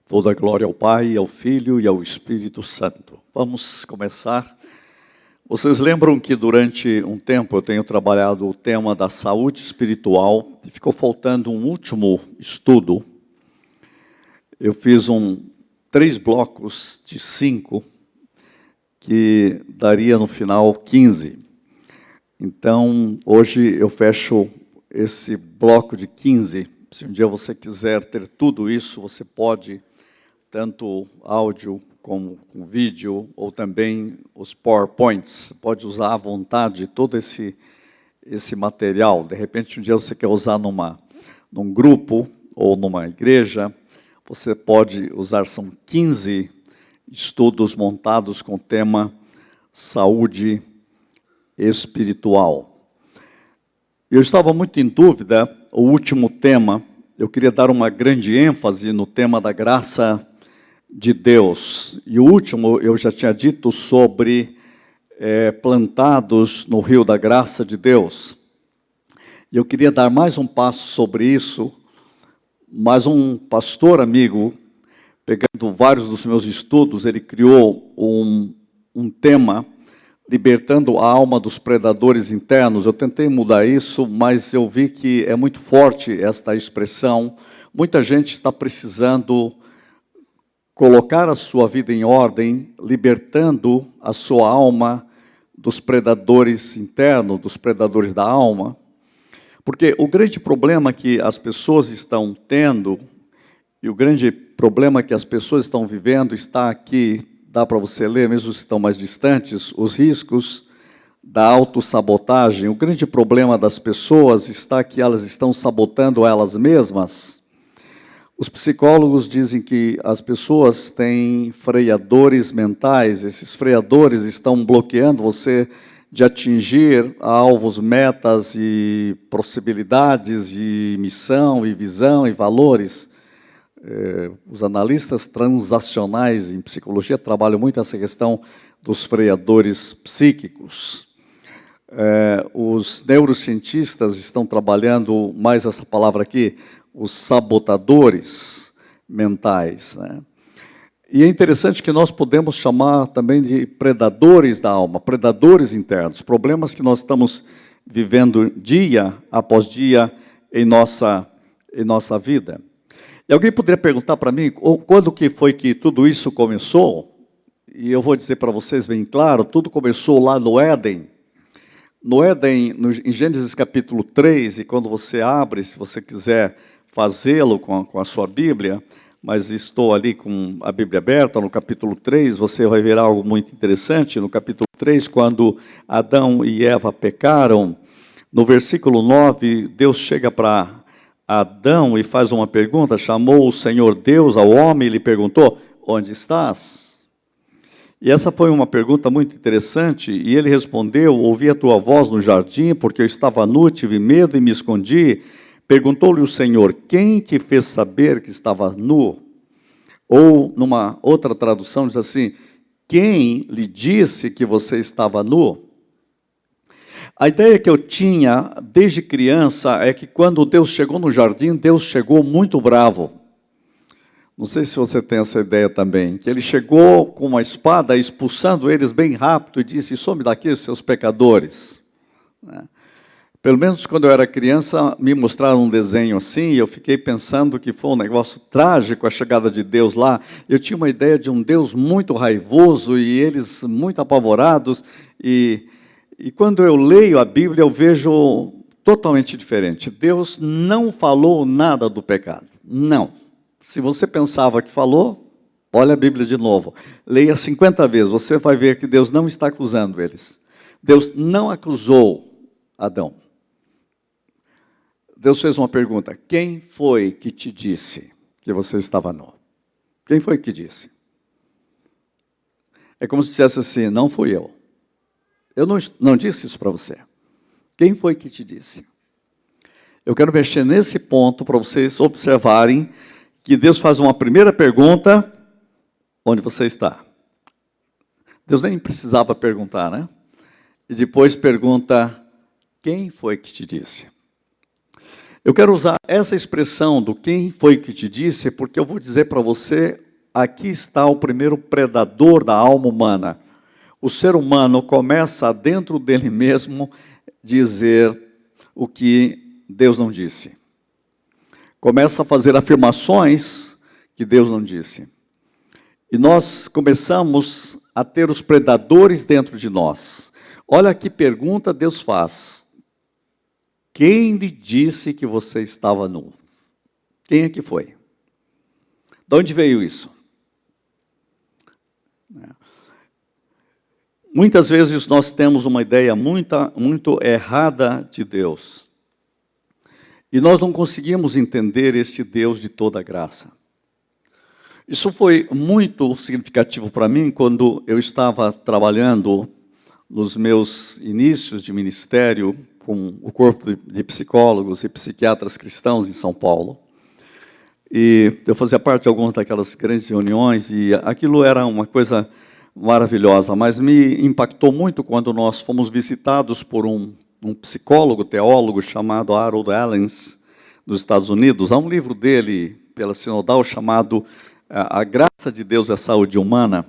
Toda glória ao Pai, ao Filho e ao Espírito Santo. Vamos começar. Vocês lembram que durante um tempo eu tenho trabalhado o tema da saúde espiritual e ficou faltando um último estudo. Eu fiz 3 blocos de 5, que daria no final 15. Então, hoje eu fecho esse bloco de 15. Se um dia você quiser ter tudo isso, você pode, tanto áudio como com vídeo, ou também os PowerPoints, pode usar à vontade todo esse material. De repente, um dia você quer usar num grupo ou numa igreja, você pode usar, são 15 estudos montados com o tema saúde espiritual. Eu estava muito em dúvida, o último tema, eu queria dar uma grande ênfase no tema da graça de Deus. E o último, eu já tinha dito sobre plantados no rio da graça de Deus. E eu queria dar mais um passo sobre isso, mas um pastor amigo, pegando vários dos meus estudos, ele criou um tema, libertando a alma dos predadores internos. Eu tentei mudar isso, mas eu vi que é muito forte esta expressão. Muita gente está precisando colocar a sua vida em ordem, libertando a sua alma dos predadores internos, dos predadores da alma. Porque o grande problema que as pessoas estão tendo, e o grande problema que as pessoas estão vivendo está aqui, dá para você ler, mesmo se estão mais distantes, os riscos da autossabotagem. O grande problema das pessoas está que elas estão sabotando elas mesmas. Os psicólogos dizem que as pessoas têm freadores mentais, esses freadores estão bloqueando você de atingir alvos, metas e possibilidades de missão e visão e valores. Os analistas transacionais em psicologia trabalham muito essa questão dos freadores psíquicos. Os neurocientistas estão trabalhando mais essa palavra aqui, os sabotadores mentais, né? E é interessante que nós podemos chamar também de predadores da alma, predadores internos, problemas que nós estamos vivendo dia após dia em nossa vida. E alguém poderia perguntar para mim, quando que foi que tudo isso começou? E eu vou dizer para vocês bem claro, tudo começou lá no Éden. No Éden, em Gênesis capítulo 3, e quando você abre, se você quiser fazê-lo com a sua Bíblia, mas estou ali com a Bíblia aberta, no capítulo 3, você vai ver algo muito interessante. No capítulo 3, quando Adão e Eva pecaram, no versículo 9, Deus chega para Adão e faz uma pergunta, chamou o Senhor Deus ao homem e lhe perguntou, onde estás? E essa foi uma pergunta muito interessante, e ele respondeu, ouvi a tua voz no jardim, porque eu estava nu, tive medo e me escondi. Perguntou-lhe o Senhor, quem te fez saber que estava nu? Ou, numa outra tradução, diz assim, quem lhe disse que você estava nu? A ideia que eu tinha desde criança é que quando Deus chegou no jardim, Deus chegou muito bravo. Não sei se você tem essa ideia também, que ele chegou com uma espada, expulsando eles bem rápido e disse, some daqui, seus pecadores. Pelo menos quando eu era criança, me mostraram um desenho assim, e eu fiquei pensando que foi um negócio trágico a chegada de Deus lá. Eu tinha uma ideia de um Deus muito raivoso e eles muito apavorados. E quando eu leio a Bíblia, eu vejo totalmente diferente. Deus não falou nada do pecado. Não. Se você pensava que falou, olha a Bíblia de novo. Leia 50 vezes, você vai ver que Deus não está acusando eles. Deus não acusou Adão. Deus fez uma pergunta, quem foi que te disse que você estava nu? Quem foi que disse? É como se dissesse assim, não fui eu. Eu não disse isso para você. Quem foi que te disse? Eu quero mexer nesse ponto para vocês observarem que Deus faz uma primeira pergunta, onde você está? Deus nem precisava perguntar, né? E depois pergunta, quem foi que te disse? Eu quero usar essa expressão do quem foi que te disse, porque eu vou dizer para você, aqui está o primeiro predador da alma humana. O ser humano começa dentro dele mesmo dizer o que Deus não disse. Começa a fazer afirmações que Deus não disse. E nós começamos a ter os predadores dentro de nós. Olha que pergunta Deus faz. Quem lhe disse que você estava nu? Quem é que foi? De onde veio isso? Muitas vezes nós temos uma ideia muito errada de Deus. E nós não conseguimos entender este Deus de toda graça. Isso foi muito significativo para mim quando eu estava trabalhando nos meus inícios de ministério com o corpo de psicólogos e psiquiatras cristãos em São Paulo. E eu fazia parte de algumas daquelas grandes reuniões e aquilo era uma coisa maravilhosa, mas me impactou muito quando nós fomos visitados por um psicólogo, teólogo chamado Harold Allens, dos Estados Unidos. Há um livro dele, pela Sinodal, chamado A Graça de Deus é a Saúde Humana,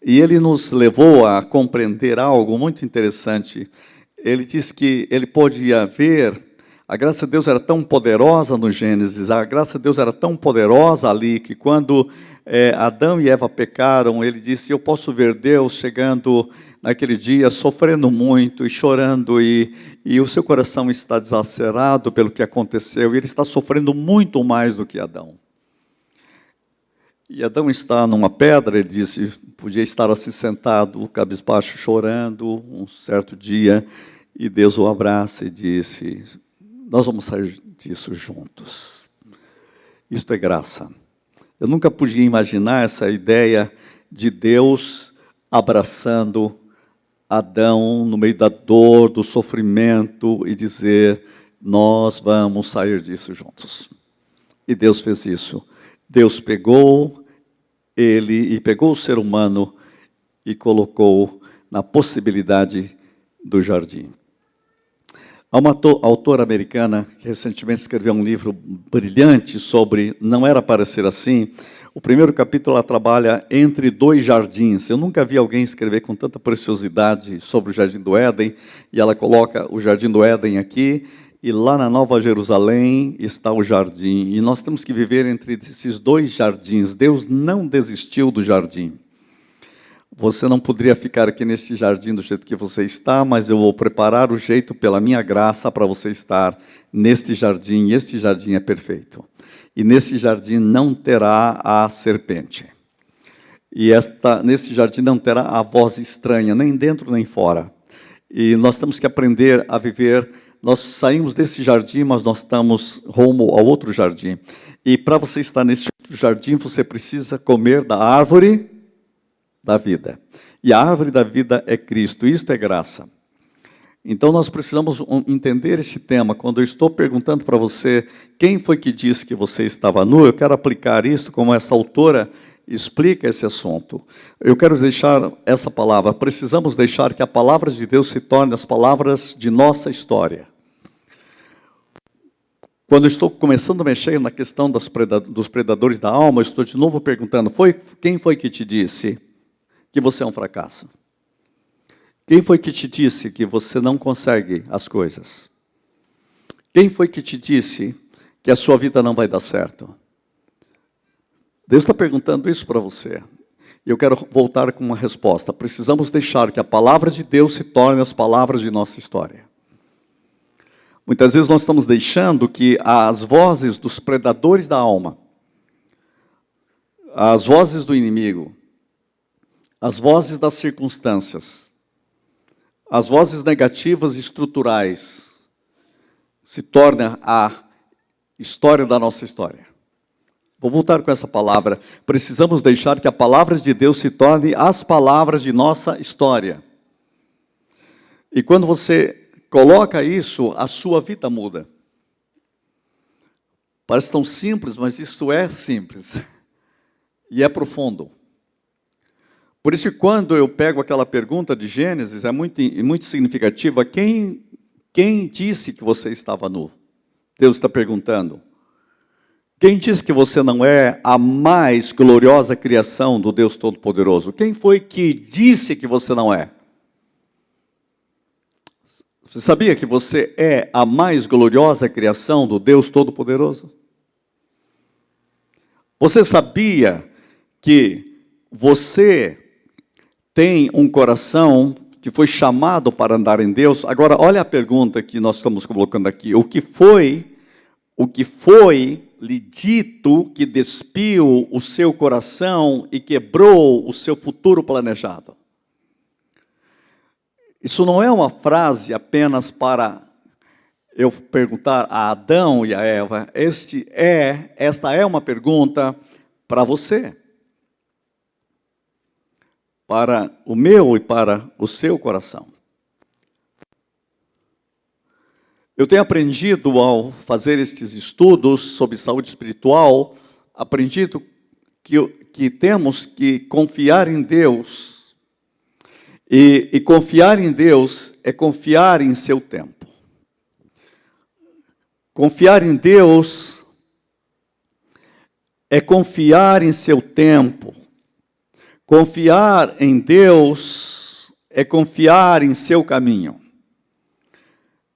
e ele nos levou a compreender algo muito interessante. Ele diz que ele podia ver, a graça de Deus era tão poderosa no Gênesis, a graça de Deus era tão poderosa ali, que quando Adão e Eva pecaram, ele disse, eu posso ver Deus chegando naquele dia, sofrendo muito e chorando, e o seu coração está desacerado pelo que aconteceu, e ele está sofrendo muito mais do que Adão. E Adão está numa pedra, ele disse, podia estar assim sentado, cabisbaixo, chorando, um certo dia, e Deus o abraça e disse, nós vamos sair disso juntos. Isto é graça. Eu nunca podia imaginar essa ideia de Deus abraçando Adão no meio da dor, do sofrimento, e dizer, nós vamos sair disso juntos. E Deus fez isso. Deus pegou o ser humano e colocou na possibilidade do jardim. Há uma autora americana que recentemente escreveu um livro brilhante sobre Não Era Para Ser Assim. O primeiro capítulo ela trabalha entre dois jardins. Eu nunca vi alguém escrever com tanta preciosidade sobre o Jardim do Éden, e ela coloca o Jardim do Éden aqui, e lá na Nova Jerusalém está o jardim. E nós temos que viver entre esses dois jardins. Deus não desistiu do jardim. Você não poderia ficar aqui neste jardim do jeito que você está, mas eu vou preparar o jeito pela minha graça para você estar neste jardim, e este jardim é perfeito. E nesse jardim não terá a serpente. E nesse jardim não terá a voz estranha, nem dentro nem fora. E nós temos que aprender a viver. Nós saímos desse jardim, mas nós estamos rumo ao outro jardim. E para você estar nesse outro jardim, você precisa comer da árvore da vida. E a árvore da vida é Cristo. Isto é graça. Então nós precisamos entender este tema. Quando eu estou perguntando para você quem foi que disse que você estava nu, eu quero aplicar isso como essa autora explica esse assunto. Eu quero deixar essa palavra. Precisamos deixar que a palavra de Deus se torne as palavras de nossa história. Quando eu estou começando a mexer na questão dos predadores da alma, eu estou de novo perguntando, quem foi que te disse que você é um fracasso? Quem foi que te disse que você não consegue as coisas? Quem foi que te disse que a sua vida não vai dar certo? Deus está perguntando isso para você. E eu quero voltar com uma resposta. Precisamos deixar que a palavra de Deus se torne as palavras de nossa história. Muitas vezes nós estamos deixando que as vozes dos predadores da alma, as vozes do inimigo, as vozes das circunstâncias, as vozes negativas e estruturais se tornem a história da nossa história. Vou voltar com essa palavra. Precisamos deixar que a palavra de Deus se torne as palavras de nossa história. E quando você coloca isso, a sua vida muda. Parece tão simples, mas isso é simples. E é profundo. Por isso, quando eu pego aquela pergunta de Gênesis, é muito significativa. Quem disse que você estava nu? Deus está perguntando. Quem diz que você não é a mais gloriosa criação do Deus Todo-Poderoso? Quem foi que disse que você não é? Você sabia que você é a mais gloriosa criação do Deus Todo-Poderoso? Você sabia que você tem um coração que foi chamado para andar em Deus? Agora, olha a pergunta que nós estamos colocando aqui. O que foi lhe dito que despiu o seu coração e quebrou o seu futuro planejado? Isso não é uma frase apenas para eu perguntar a Adão e a Eva. Esta é uma pergunta para você. Para o meu e para o seu coração. Eu tenho aprendido ao fazer estes estudos sobre saúde espiritual, aprendido que temos que confiar em Deus. E confiar em Deus é confiar em seu tempo. Confiar em Deus é confiar em seu tempo. Confiar em Deus é confiar em seu caminho.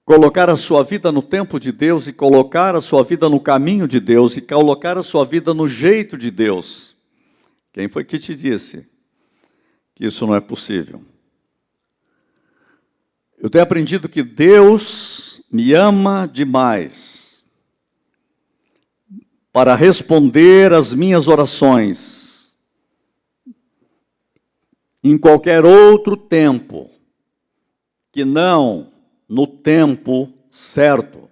Colocar a sua vida no tempo de Deus e colocar a sua vida no caminho de Deus e colocar a sua vida no jeito de Deus. Quem foi que te disse que isso não é possível? Eu tenho aprendido que Deus me ama demais para responder às minhas orações em qualquer outro tempo que não no tempo certo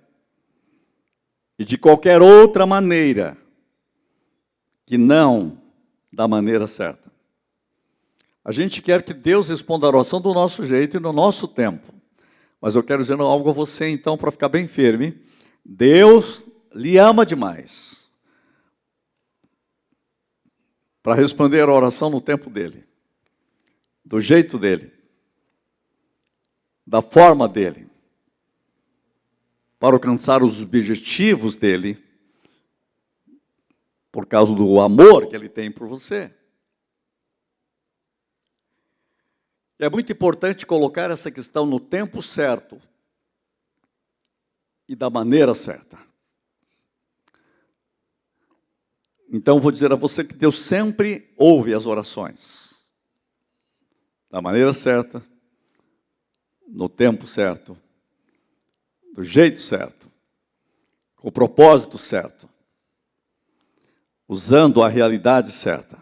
e de qualquer outra maneira que não da maneira certa. A gente quer que Deus responda a oração do nosso jeito e no nosso tempo. Mas eu quero dizer algo a você, então, para ficar bem firme. Deus lhe ama demais para responder a oração no tempo dele, do jeito dele, da forma dele, para alcançar os objetivos dele, por causa do amor que ele tem por você. É muito importante colocar essa questão no tempo certo e da maneira certa. Então, vou dizer a você que Deus sempre ouve as orações. Da maneira certa, no tempo certo, do jeito certo, com o propósito certo, usando a realidade certa.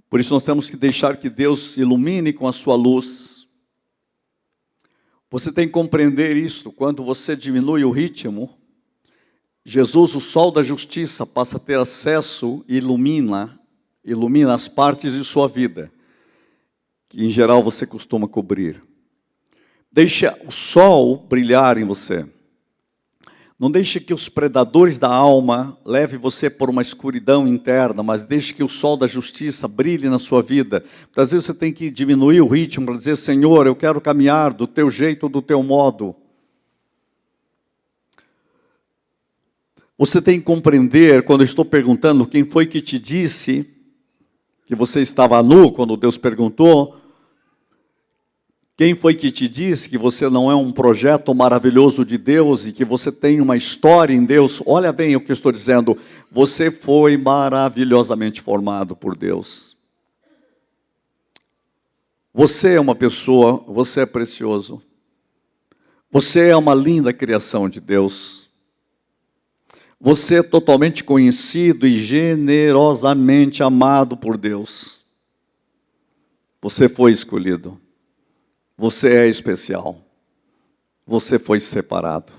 Por isso nós temos que deixar que Deus ilumine com a sua luz. Você tem que compreender isso. Quando você diminui o ritmo, Jesus, o sol da justiça, passa a ter acesso e ilumina as partes de sua vida, que em geral você costuma cobrir. Deixe o sol brilhar em você. Não deixe que os predadores da alma levem você por uma escuridão interna, mas deixe que o sol da justiça brilhe na sua vida. Muitas vezes você tem que diminuir o ritmo para dizer, Senhor, eu quero caminhar do teu jeito, do teu modo. Você tem que compreender, quando eu estou perguntando, quem foi que te disse que você estava nu, quando Deus perguntou, quem foi que te disse que você não é um projeto maravilhoso de Deus e que você tem uma história em Deus? Olha bem o que eu estou dizendo. Você foi maravilhosamente formado por Deus. Você é uma pessoa, você é precioso. Você é uma linda criação de Deus. Você é totalmente conhecido e generosamente amado por Deus. Você foi escolhido. Você é especial. Você foi separado.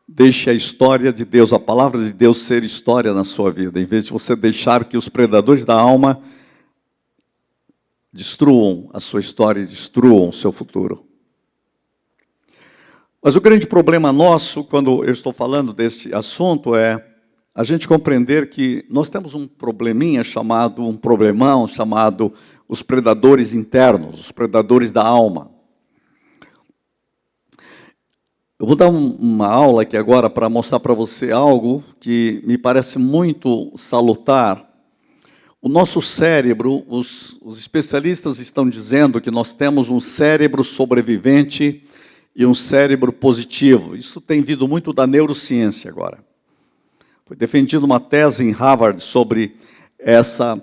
Deixe a história de Deus, a palavra de Deus ser história na sua vida, em vez de você deixar que os predadores da alma destruam a sua história e destruam o seu futuro. Mas o grande problema nosso, quando eu estou falando deste assunto, é a gente compreender que nós temos um probleminha chamado, um problemão chamado os predadores internos, os predadores da alma. Eu vou dar uma aula aqui agora para mostrar para você algo que me parece muito salutar. O nosso cérebro, os especialistas estão dizendo que nós temos um cérebro sobrevivente e um cérebro positivo. Isso tem vindo muito da neurociência agora. Foi defendida uma tese em Harvard sobre essa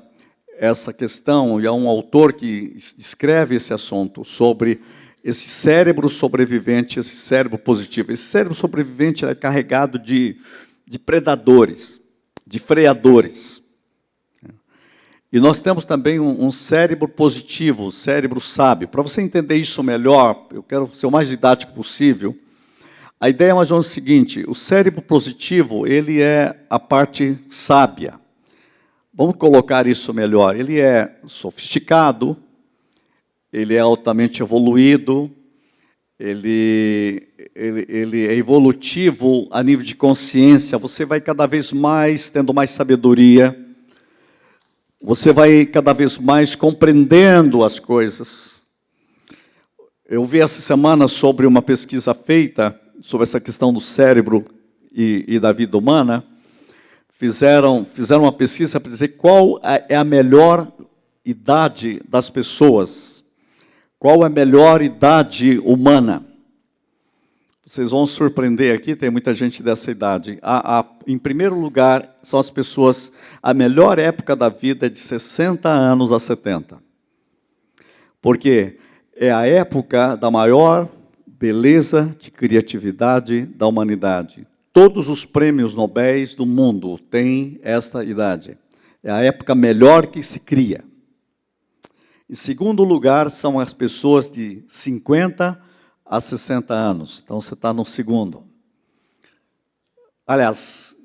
questão, e há um autor que escreve esse assunto sobre esse cérebro sobrevivente, esse cérebro positivo. Esse cérebro sobrevivente é carregado de predadores, de freadores. E nós temos também um cérebro positivo, um cérebro sábio. Para você entender isso melhor, eu quero ser o mais didático possível. A ideia é mais ou menos o seguinte: o cérebro positivo, ele é a parte sábia. Vamos colocar isso melhor. Ele é sofisticado, ele é altamente evoluído, ele é evolutivo a nível de consciência. Você vai cada vez mais tendo mais sabedoria, você vai cada vez mais compreendendo as coisas. Eu vi essa semana sobre uma pesquisa feita sobre essa questão do cérebro e da vida humana. Fizeram uma pesquisa para dizer qual é a melhor idade das pessoas. Qual é a melhor idade humana? Vocês vão surpreender aqui, tem muita gente dessa idade. Em primeiro lugar, são as pessoas, a melhor época da vida é de 60 anos a 70. Porque é a época da maior beleza de criatividade da humanidade. Todos os prêmios Nobéis do mundo têm esta idade. É a época melhor que se cria. Em segundo lugar, são as pessoas de 50 a 60 anos. Então, você está no segundo. Aliás,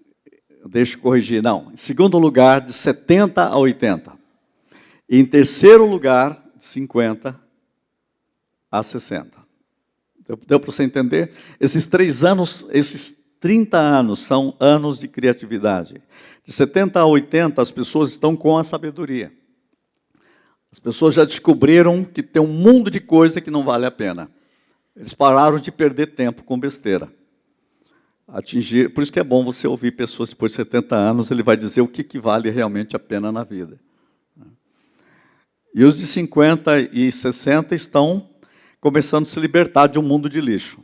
deixa eu corrigir. Não, em segundo lugar, de 70 a 80. E em terceiro lugar, de 50 a 60. Deu para você entender? Esses 3 anos, esses 30 anos são anos de criatividade. De 70 a 80, as pessoas estão com a sabedoria. As pessoas já descobriram que tem um mundo de coisa que não vale a pena. Eles pararam de perder tempo com besteira. Por isso que é bom você ouvir pessoas depois de 70 anos, ele vai dizer o que vale realmente a pena na vida. E os de 50 e 60 estão começando a se libertar de um mundo de lixo.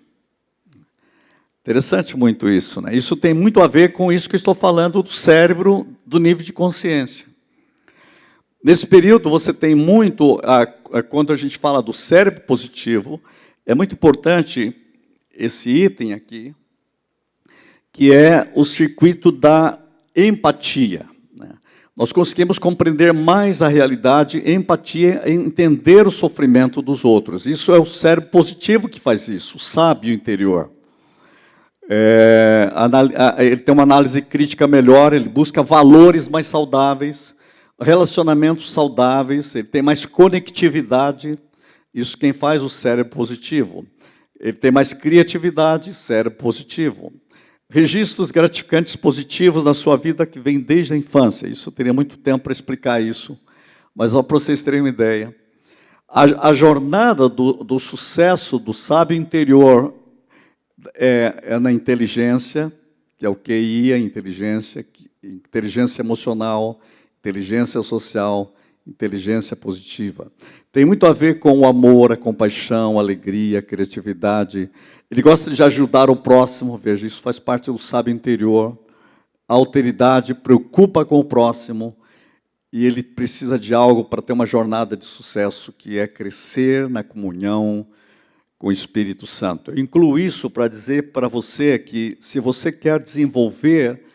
Interessante muito isso, né? Isso tem muito a ver com isso que eu estou falando do cérebro, do nível de consciência. Nesse período, você tem muito, quando a gente fala do cérebro positivo, é muito importante esse item aqui, que é o circuito da empatia. Né? Nós conseguimos compreender mais a realidade, empatia, entender o sofrimento dos outros. Isso é o cérebro positivo que faz isso, o sábio interior. Ele tem uma análise crítica melhor, ele busca valores mais saudáveis, relacionamentos saudáveis, ele tem mais conectividade, isso quem faz o cérebro positivo. Ele tem mais criatividade, cérebro positivo. Registros gratificantes positivos na sua vida que vêm desde a infância. Isso eu teria muito tempo para explicar isso, mas para vocês terem uma ideia. A jornada do sucesso do sábio interior é na inteligência, que é o QI, a inteligência emocional, inteligência social, inteligência positiva. Tem muito a ver com o amor, a compaixão, a alegria, a criatividade. Ele gosta de ajudar o próximo, veja, isso faz parte do sábio interior. A alteridade preocupa com o próximo e ele precisa de algo para ter uma jornada de sucesso, que é crescer na comunhão com o Espírito Santo. Eu incluo isso para dizer para você que, se você quer desenvolver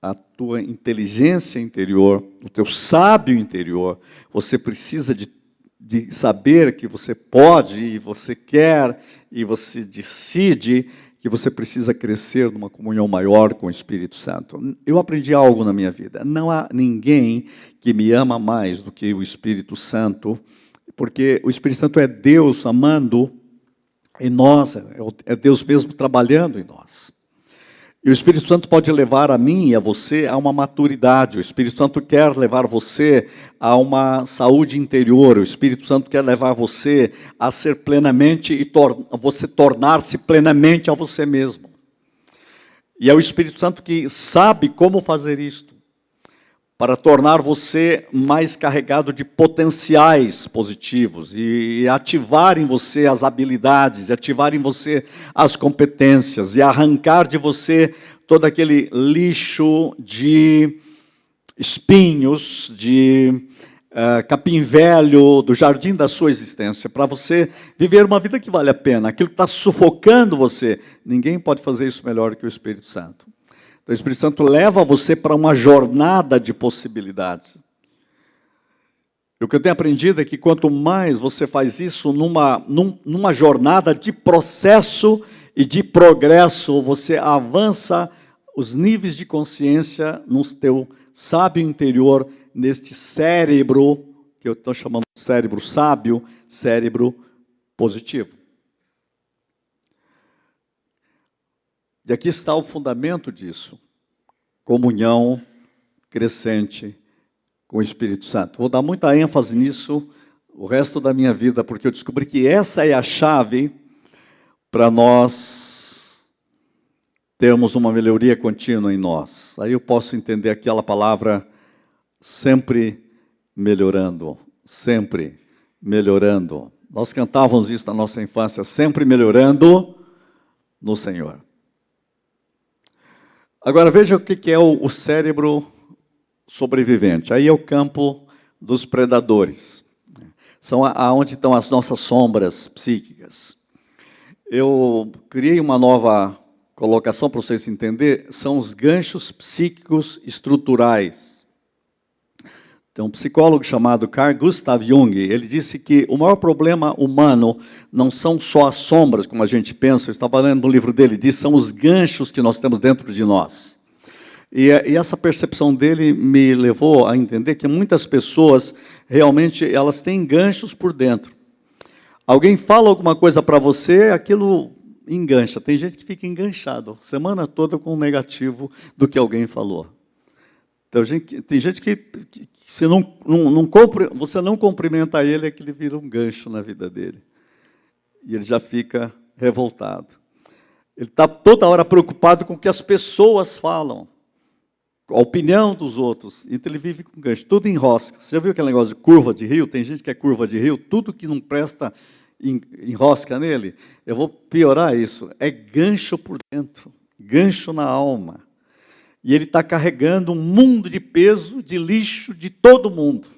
a tua inteligência interior, o teu sábio interior, você precisa de saber que você pode, e você quer, e você decide que você precisa crescer numa comunhão maior com o Espírito Santo. Eu aprendi algo na minha vida. Não há ninguém que me ama mais do que o Espírito Santo, porque o Espírito Santo é Deus amando em nós, é Deus mesmo trabalhando em nós. E o Espírito Santo pode levar a mim e a você a uma maturidade. O Espírito Santo quer levar você a uma saúde interior. O Espírito Santo quer levar você a ser plenamente e você tornar-se plenamente a você mesmo. E é o Espírito Santo que sabe como fazer isto, para tornar você mais carregado de potenciais positivos e ativar em você as habilidades, ativar em você as competências e arrancar de você todo aquele lixo de espinhos, de capim velho do jardim da sua existência, para você viver uma vida que vale a pena. Aquilo que está sufocando você, ninguém pode fazer isso melhor que o Espírito Santo. O Espírito Santo leva você para uma jornada de possibilidades. E o que eu tenho aprendido é que quanto mais você faz isso numa jornada de processo e de progresso, você avança os níveis de consciência no teu sábio interior, neste cérebro, que eu estou chamando de cérebro sábio, cérebro positivo. E aqui está o fundamento disso. Comunhão crescente com o Espírito Santo. Vou dar muita ênfase nisso o resto da minha vida, porque eu descobri que essa é a chave para nós termos uma melhoria contínua em nós. Aí eu posso entender aquela palavra sempre melhorando, sempre melhorando. Nós cantávamos isso na nossa infância, sempre melhorando no Senhor. Agora veja o que é o cérebro sobrevivente. Aí é o campo dos predadores. São aonde estão as nossas sombras psíquicas. Eu criei uma nova colocação para vocês entenderem, são os ganchos psíquicos estruturais. Tem um psicólogo chamado Carl Gustav Jung, ele disse que o maior problema humano não são só as sombras, como a gente pensa, eu estava lendo no livro dele, diz, são os ganchos que nós temos dentro de nós. E essa percepção dele me levou a entender que muitas pessoas, realmente, elas têm ganchos por dentro. Alguém fala alguma coisa para você, aquilo engancha. Tem gente que fica enganchado, semana toda com o negativo do que alguém falou. Então, tem gente que se você não cumprimenta ele, é que ele vira um gancho na vida dele. E ele já fica revoltado. Ele está toda hora preocupado com o que as pessoas falam, com a opinião dos outros. Então ele vive com gancho, tudo enrosca. Você já viu aquele negócio de curva de rio? Tem gente que é curva de rio, tudo que não presta enrosca nele. Eu vou piorar isso. É gancho por dentro, gancho na alma. E ele está carregando um mundo de peso, de lixo de todo mundo.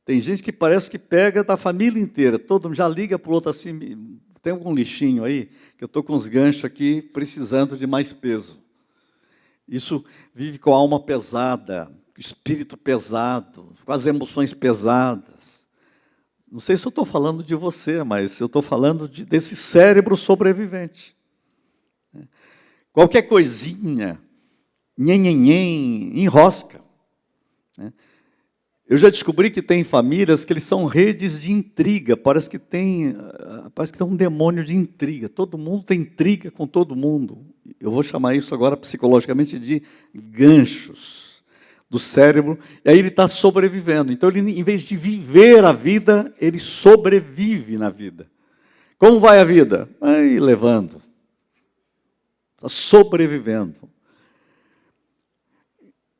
Tem gente que parece que pega da família inteira, todo mundo já liga para o outro assim, tem algum lixinho aí, que eu estou com os ganchos aqui precisando de mais peso. Isso vive com a alma pesada, espírito pesado, com as emoções pesadas. Não sei se eu estou falando de você, mas eu estou falando desse cérebro sobrevivente. Qualquer coisinha, enrosca. Eu já descobri que tem famílias que eles são redes de intriga, parece que tem um demônio de intriga, todo mundo tem intriga com todo mundo. Eu vou chamar isso agora psicologicamente de ganchos do cérebro, e aí ele está sobrevivendo. Então, ele, em vez de viver a vida, ele sobrevive na vida. Como vai a vida? Aí, levando. Está sobrevivendo.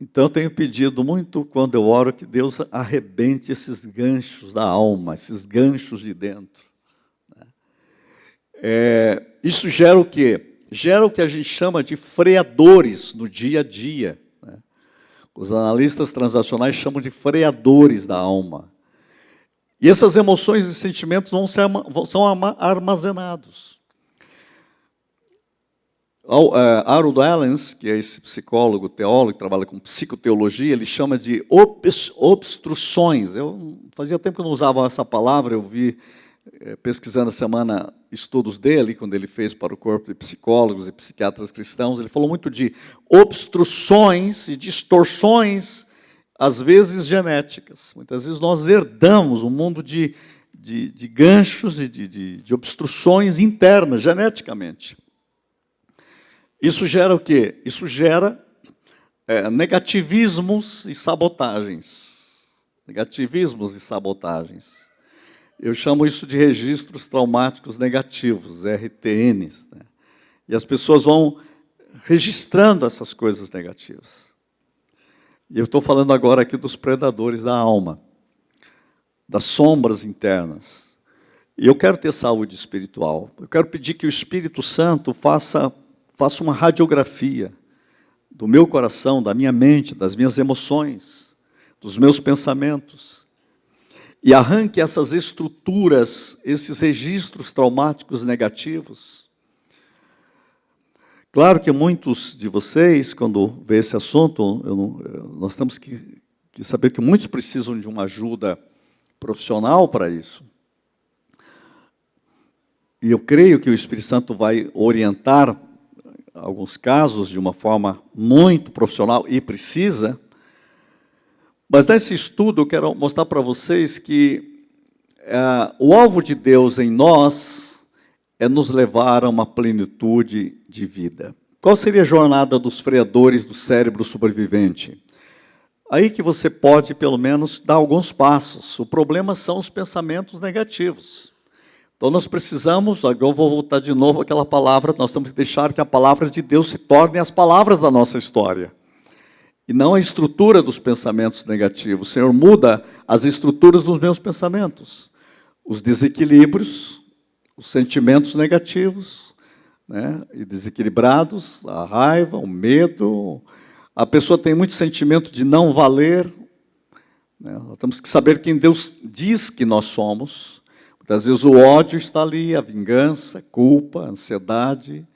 Então, eu tenho pedido muito, quando eu oro, que Deus arrebente esses ganchos da alma, esses ganchos de dentro. Isso gera o quê? Gera o que a gente chama de freadores no dia a dia. Os analistas transacionais chamam de freadores da alma. E essas emoções e sentimentos são armazenados. Harold Allens, que é esse psicólogo, teólogo, que trabalha com psicoteologia, ele chama de obstruções. Eu fazia tempo que eu não usava essa palavra, eu vi, pesquisando a semana, estudos dele, quando ele fez para o corpo de psicólogos e psiquiatras cristãos, ele falou muito de obstruções e distorções, às vezes genéticas. Muitas vezes nós herdamos um mundo de ganchos e de obstruções internas, geneticamente. Isso gera o quê? Isso gera negativismos e sabotagens. Negativismos e sabotagens. Eu chamo isso de registros traumáticos negativos, RTNs, né? E as pessoas vão registrando essas coisas negativas. E eu estou falando agora aqui dos predadores da alma, das sombras internas. E eu quero ter saúde espiritual. Eu quero pedir que o Espírito Santo faça uma radiografia do meu coração, da minha mente, das minhas emoções, dos meus pensamentos. E arranque essas estruturas, esses registros traumáticos negativos. Claro que muitos de vocês, quando vê esse assunto, nós temos que saber que muitos precisam de uma ajuda profissional para isso. E eu creio que o Espírito Santo vai orientar alguns casos de uma forma muito profissional e precisa. Mas nesse estudo eu quero mostrar para vocês que o alvo de Deus em nós é nos levar a uma plenitude de vida. Qual seria a jornada dos freadores do cérebro sobrevivente? Aí que você pode, pelo menos, dar alguns passos. O problema são os pensamentos negativos. Então nós precisamos, agora eu vou voltar de novo àquela palavra, nós temos que deixar que a palavra de Deus se torne as palavras da nossa história. E não a estrutura dos pensamentos negativos. O Senhor muda as estruturas dos meus pensamentos. Os desequilíbrios, os sentimentos negativos, né, e desequilibrados, a raiva, o medo. A pessoa tem muito sentimento de não valer. Né, nós temos que saber quem Deus diz que nós somos. Muitas vezes o ódio está ali, a vingança, a culpa, a ansiedade,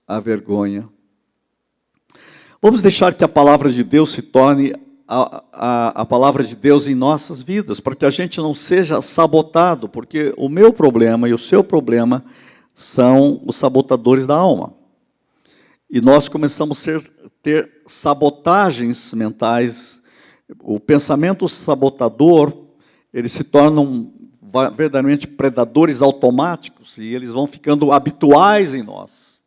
a vergonha. Vamos deixar que a palavra de Deus se torne a palavra de Deus em nossas vidas, para que a gente não seja sabotado, porque o meu problema e o seu problema são os sabotadores da alma. E nós começamos a ter sabotagens mentais. O pensamento sabotador, eles se tornam verdadeiramente predadores automáticos, e eles vão ficando habituais em nós.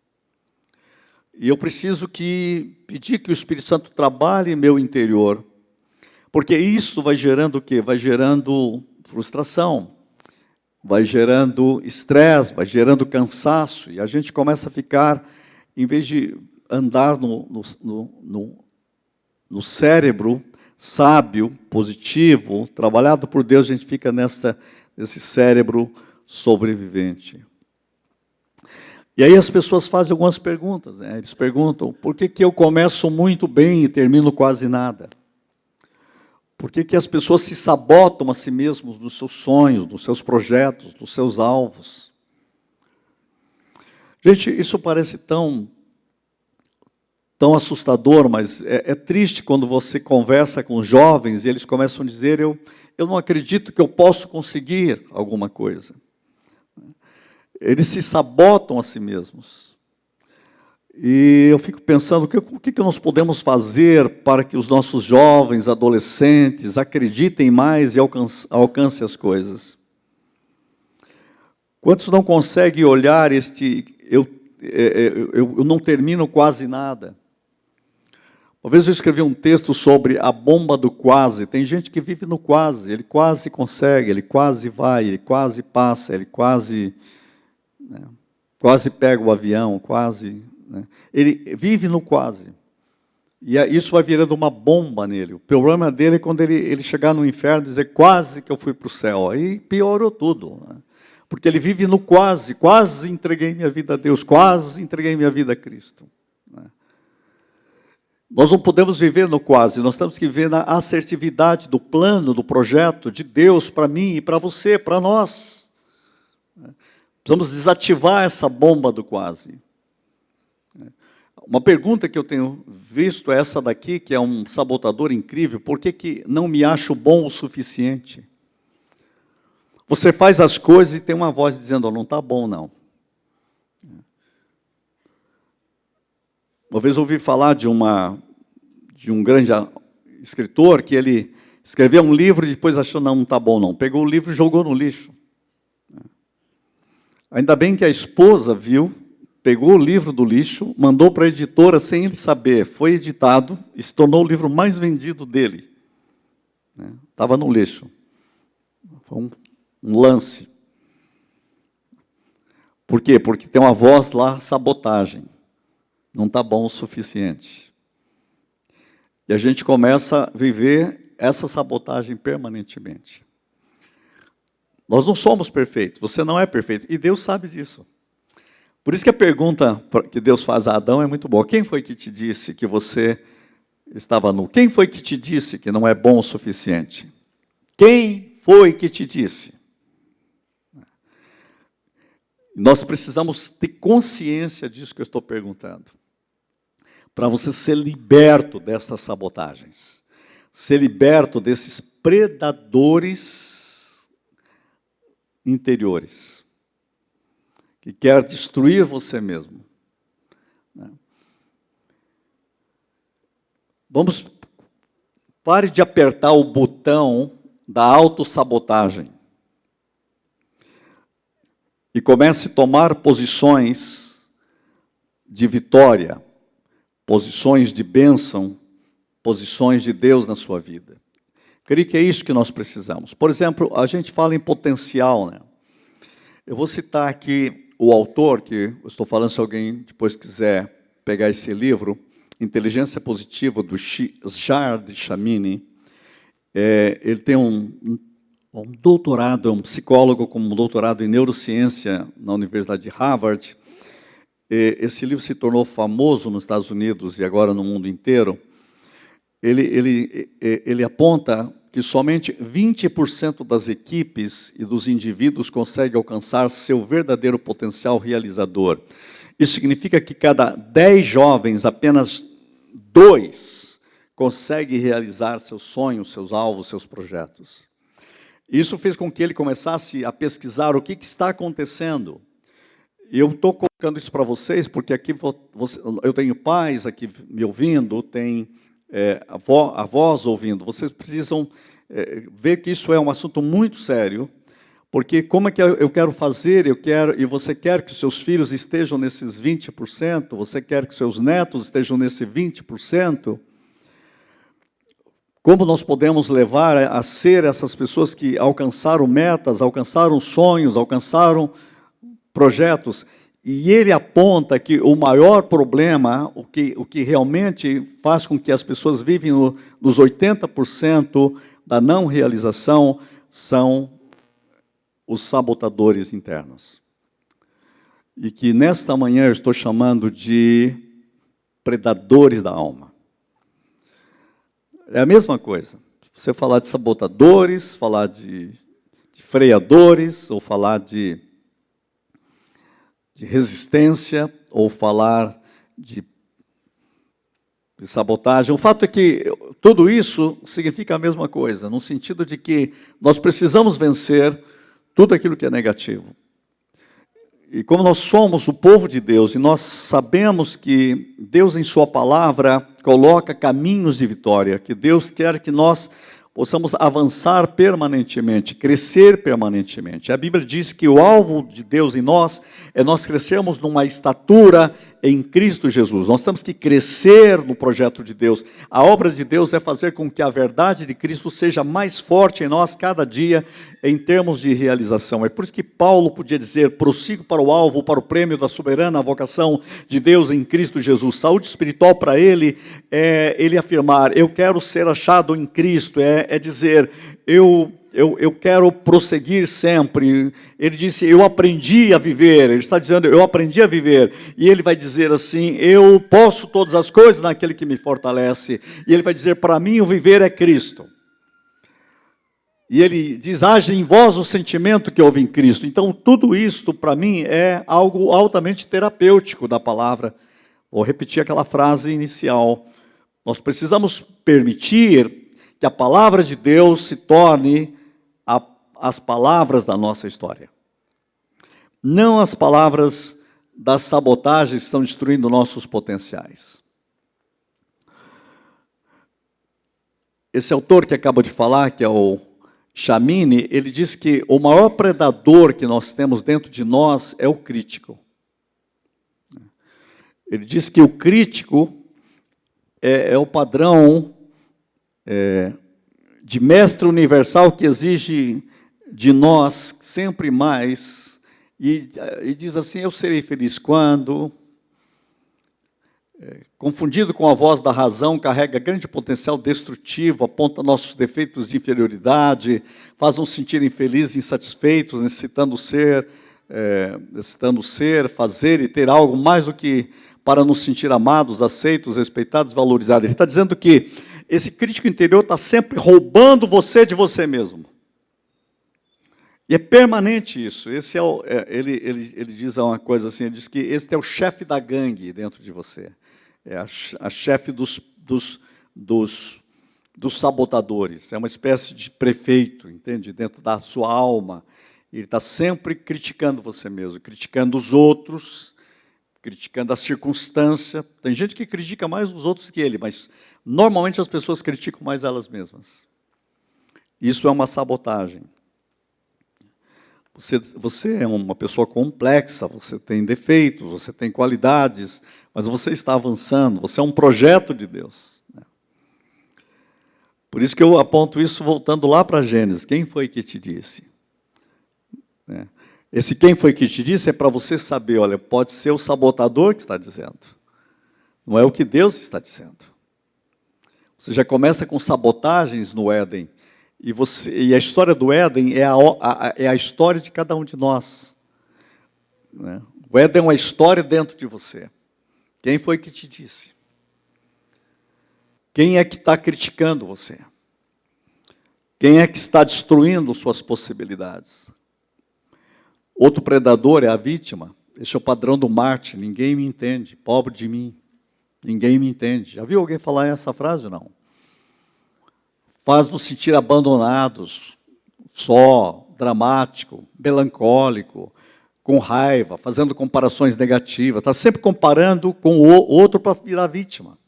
E eu preciso pedir que o Espírito Santo trabalhe em meu interior, porque isso vai gerando o quê? Vai gerando frustração, vai gerando estresse, vai gerando cansaço, e a gente começa a ficar, em vez de andar no cérebro sábio, positivo, trabalhado por Deus, a gente fica nesse cérebro sobrevivente. E aí as pessoas fazem algumas perguntas, né? Eles perguntam, por que eu começo muito bem e termino quase nada? Por que as pessoas se sabotam a si mesmos nos seus sonhos, nos seus projetos, nos seus alvos? Gente, isso parece tão assustador, mas é triste quando você conversa com jovens e eles começam a dizer, eu não acredito que eu posso conseguir alguma coisa. Eles se sabotam a si mesmos. E eu fico pensando, o que nós podemos fazer para que os nossos jovens, adolescentes, acreditem mais e alcancem as coisas? Quantos não conseguem olhar eu não termino quase nada? Uma vez eu escrevi um texto sobre a bomba do quase. Tem gente que vive no quase, ele quase consegue, ele quase vai, ele quase passa, ele quase pega o avião, quase. Né? Ele vive no quase. E isso vai virando uma bomba nele. O problema dele é quando ele chegar no inferno e dizer, quase que eu fui para o céu. Aí piorou tudo. Né? Porque ele vive no quase entreguei minha vida a Deus, quase entreguei minha vida a Cristo. Né? Nós não podemos viver no quase, nós temos que viver na assertividade do plano, do projeto de Deus para mim e para você, para nós. Precisamos desativar essa bomba do quase. Uma pergunta que eu tenho visto é essa daqui, que é um sabotador incrível. Por que não me acho bom o suficiente? Você faz as coisas e tem uma voz dizendo, oh, não está bom não. Uma vez eu ouvi falar de um grande escritor que ele escreveu um livro e depois achou, não está bom não. Pegou o livro e jogou no lixo. Ainda bem que a esposa viu pegou o livro do lixo, mandou para a editora sem ele saber, foi editado e se tornou o livro mais vendido dele. Estava no lixo. Foi um lance. Por quê? Porque tem uma voz lá, sabotagem. Não está bom o suficiente. E a gente começa a viver essa sabotagem permanentemente. Nós não somos perfeitos, você não é perfeito, e Deus sabe disso. Por isso que a pergunta que Deus faz a Adão é muito boa. Quem foi que te disse que você estava nu? Quem foi que te disse que não é bom o suficiente? Quem foi que te disse? Nós precisamos ter consciência disso que eu estou perguntando, para você ser liberto dessas sabotagens, ser liberto desses predadores interiores, que quer destruir você mesmo. Pare de apertar o botão da autossabotagem e comece a tomar posições de vitória, posições de bênção, posições de Deus na sua vida. Creio que é isso que nós precisamos. Por exemplo, a gente fala em potencial, né? Eu vou citar aqui o autor, que eu estou falando, se alguém depois quiser pegar esse livro, Inteligência Positiva, do Jard Chamini. Ele tem um doutorado, é um psicólogo com um doutorado em neurociência na Universidade de Harvard. Esse livro se tornou famoso nos Estados Unidos e agora no mundo inteiro. Ele aponta que somente 20% das equipes e dos indivíduos conseguem alcançar seu verdadeiro potencial realizador. Isso significa que cada 10 jovens, apenas 2 conseguem realizar seus sonhos, seus alvos, seus projetos. Isso fez com que ele começasse a pesquisar o que está acontecendo. E eu estou colocando isso para vocês, porque aqui eu tenho pais aqui me ouvindo, tem avós ouvindo. Vocês precisam ver que isso é um assunto muito sério, porque como é que eu quero fazer, e você quer que os seus filhos estejam nesses 20%, você quer que os seus netos estejam nesse 20%, como nós podemos levar a ser essas pessoas que alcançaram metas, alcançaram sonhos, alcançaram projetos? E ele aponta que o maior problema, o que realmente faz com que as pessoas vivem nos 80% da não realização, são os sabotadores internos. E que nesta manhã eu estou chamando de predadores da alma. É a mesma coisa. Você falar de sabotadores, falar de freadores, ou falar de resistência, ou falar de sabotagem. O fato é que tudo isso significa a mesma coisa, no sentido de que nós precisamos vencer tudo aquilo que é negativo. E como nós somos o povo de Deus, e nós sabemos que Deus em sua palavra coloca caminhos de vitória, que Deus quer que nós possamos avançar permanentemente, crescer permanentemente. A Bíblia diz que o alvo de Deus em nós é nós crescermos numa estatura em Cristo Jesus. Nós temos que crescer no projeto de Deus. A obra de Deus é fazer com que a verdade de Cristo seja mais forte em nós cada dia, em termos de realização. É por isso que Paulo podia dizer: prossigo para o alvo, para o prêmio da soberana vocação de Deus em Cristo Jesus. Saúde espiritual para ele é ele afirmar: eu quero ser achado em Cristo, é dizer, eu quero prosseguir sempre. Ele disse, eu aprendi a viver. Ele está dizendo, eu aprendi a viver. E ele vai dizer assim, eu posso todas as coisas naquele que me fortalece. E ele vai dizer, para mim o viver é Cristo. E ele diz, haja em vós o sentimento que houve em Cristo. Então, tudo isto, para mim, é algo altamente terapêutico da palavra. Vou repetir aquela frase inicial. Nós precisamos permitir que a palavra de Deus se torne as palavras da nossa história. Não as palavras das sabotagens que estão destruindo nossos potenciais. Esse autor que acabo de falar, que é o Chamini, ele diz que o maior predador que nós temos dentro de nós é o crítico. Ele diz que o crítico é o padrão de mestre universal que exige de nós sempre mais, e diz assim: eu serei feliz quando... confundido com a voz da razão, carrega grande potencial destrutivo, aponta nossos defeitos de inferioridade, faz nos sentir infelizes, insatisfeitos, necessitando ser, fazer e ter algo mais do que para nos sentir amados, aceitos, respeitados, valorizados. Ele está dizendo que esse crítico interior está sempre roubando você de você mesmo. E é permanente isso. Esse ele diz uma coisa assim, ele diz que esse é o chefe da gangue dentro de você. É a chefe dos sabotadores. É uma espécie de prefeito, entende? Dentro da sua alma. Ele está sempre criticando você mesmo, criticando os outros, criticando a circunstância. Tem gente que critica mais os outros que ele, mas normalmente as pessoas criticam mais elas mesmas. Isso é uma sabotagem. Você é uma pessoa complexa, você tem defeitos, você tem qualidades, mas você está avançando, você é um projeto de Deus. Por isso que eu aponto isso voltando lá para Gênesis. Quem foi que te disse? Esse quem foi que te disse é para você saber, olha, pode ser o sabotador que está dizendo, não é o que Deus está dizendo. Você já começa com sabotagens no Éden, e a história do Éden é a história de cada um de nós. O Éden é uma história dentro de você. Quem foi que te disse? Quem é que está criticando você? Quem é que está destruindo suas possibilidades? Outro predador é a vítima. Esse é o padrão do Marte. Ninguém me entende. Pobre de mim. Ninguém me entende. Já viu alguém falar essa frase ou não? Faz-nos sentir abandonados, só, dramático, melancólico, com raiva, fazendo comparações negativas. Está sempre comparando com o outro para virar vítima.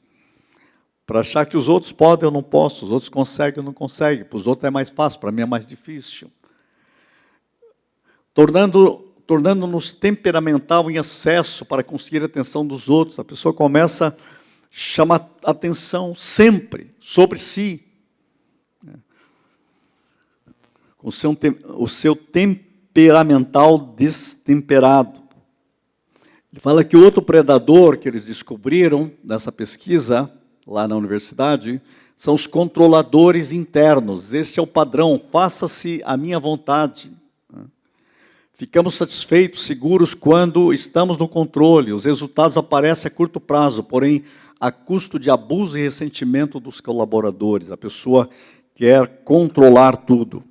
Para achar que os outros podem, eu não posso. Os outros conseguem, eu não consigo. Para os outros é mais fácil, para mim é mais difícil. Tornando-nos temperamental em excesso para conseguir a atenção dos outros. A pessoa começa a chamar atenção sempre sobre si. Com o seu temperamental destemperado. Ele fala que o outro predador que eles descobriram nessa pesquisa, lá na universidade, são os controladores internos. Este é o padrão, faça-se a minha vontade. Ficamos satisfeitos, seguros, quando estamos no controle. Os resultados aparecem a curto prazo, porém, a custo de abuso e ressentimento dos colaboradores. A pessoa quer controlar tudo.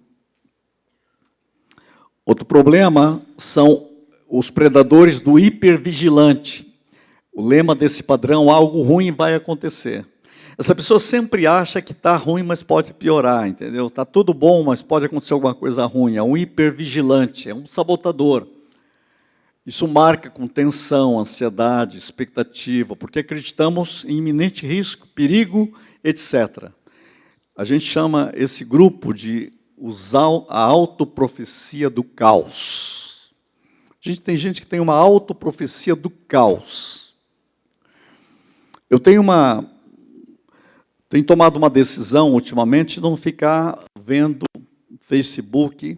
Outro problema são os predadores do hipervigilante. O lema desse padrão: algo ruim vai acontecer. Essa pessoa sempre acha que está ruim, mas pode piorar, entendeu? Está tudo bom, mas pode acontecer alguma coisa ruim. É um hipervigilante, é um sabotador. Isso marca com tensão, ansiedade, expectativa, porque acreditamos em iminente risco, perigo, etc. A gente chama esse grupo de a autoprofecia do caos. Tem gente que tem uma autoprofecia do caos. Eu tenho tomado uma decisão ultimamente de não ficar vendo Facebook.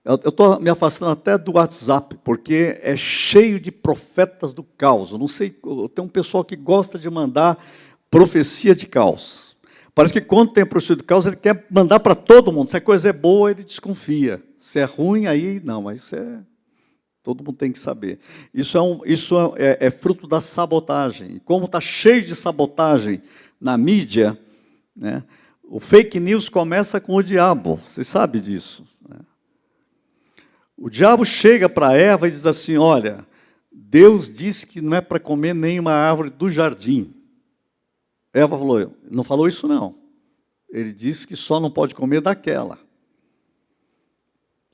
Eu estou me afastando até do WhatsApp, porque é cheio de profetas do caos. Eu não sei, tem um pessoal que gosta de mandar profecia de caos. Parece que quando tem profecia de caos, ele quer mandar para todo mundo. Se a coisa é boa, ele desconfia. Se é ruim, aí não, mas isso todo mundo tem que saber. Isso é fruto da sabotagem. E como está cheio de sabotagem na mídia, né, o fake news começa com o diabo. Você sabe disso, né? O diabo chega para Eva e diz assim: olha, Deus disse que não é para comer nenhuma árvore do jardim. Eva falou: não falou isso não. Ele disse que só não pode comer daquela.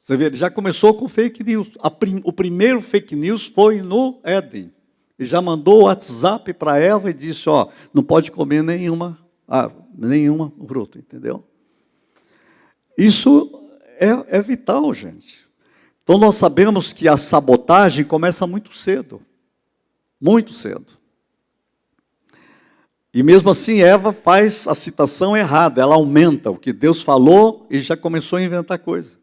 Você vê, ele já começou com fake news. O primeiro fake news foi no Éden. Ele já mandou o WhatsApp para Eva e disse: ó, não pode comer nenhuma fruta, entendeu? Isso é vital, gente. Então nós sabemos que a sabotagem começa muito cedo. Muito cedo. E mesmo assim, Eva faz a citação errada, ela aumenta o que Deus falou e já começou a inventar coisa.